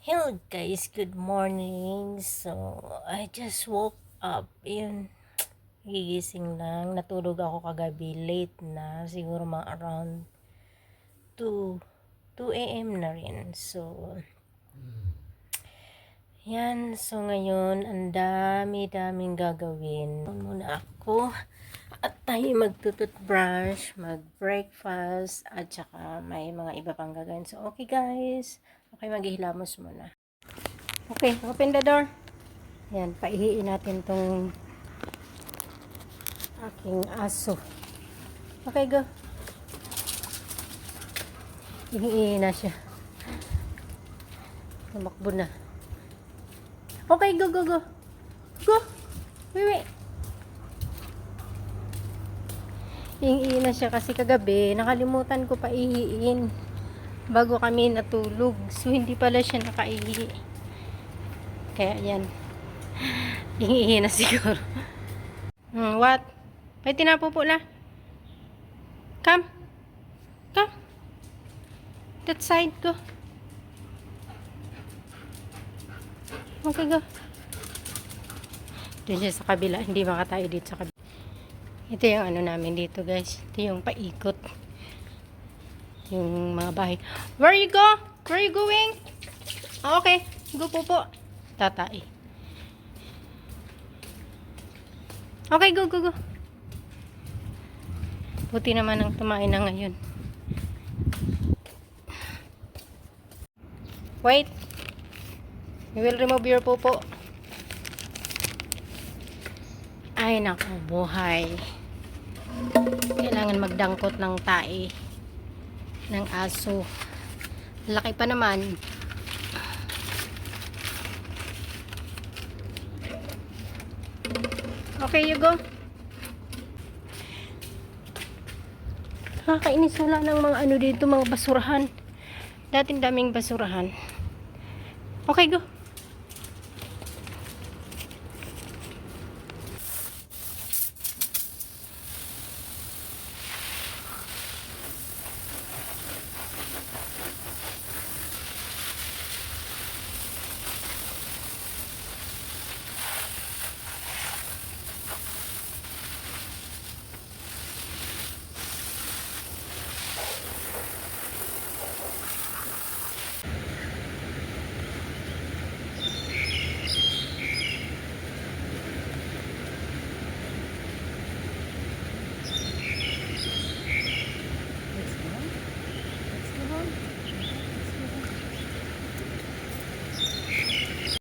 Hello guys, good morning. So, I just woke up. Yun, gigising lang. Natulog ako kagabi, late na. Siguro mga around 2 a.m. na rin. So, yan. So, ngayon, ang dami-daming gagawin. Muna ako. At tayo magtututbrush, mag-breakfast, at saka may mga iba pang gagawin. So, okay guys. Okay, maghihilamos muna. Okay, open the door. Yan, paihiin natin tong aking aso. Okay, go. Ihiin na siya. Tumakbo na. Okay, go, go, go. Go. Wait. Ihiin na siya kasi kagabi, nakalimutan ko pa ihiin bago kami natulog. So, hindi pala siya nakaihi. Kaya yan. Ihihi na siguro. What? Pwede na po na. Come. Come. That side, go. Okay, go. Doon siya sa kabila. Hindi makatayo dito sa kabila. Ito yung ano namin dito, guys. Ito yung paikot. Yung mga bahay. Where you go? Where you going? Okay. Go po. Tatay. Okay, go. Buti naman ang tumain na ngayon. Wait. We will remove your popo. Ay, naku, buhay. Kailangan magdangkot ng tae ng aso. Laki pa naman. Okay, you go. Nakakainis, wala ng mga ano dito, mga basurahan. Dating daming basurahan. Okay, go.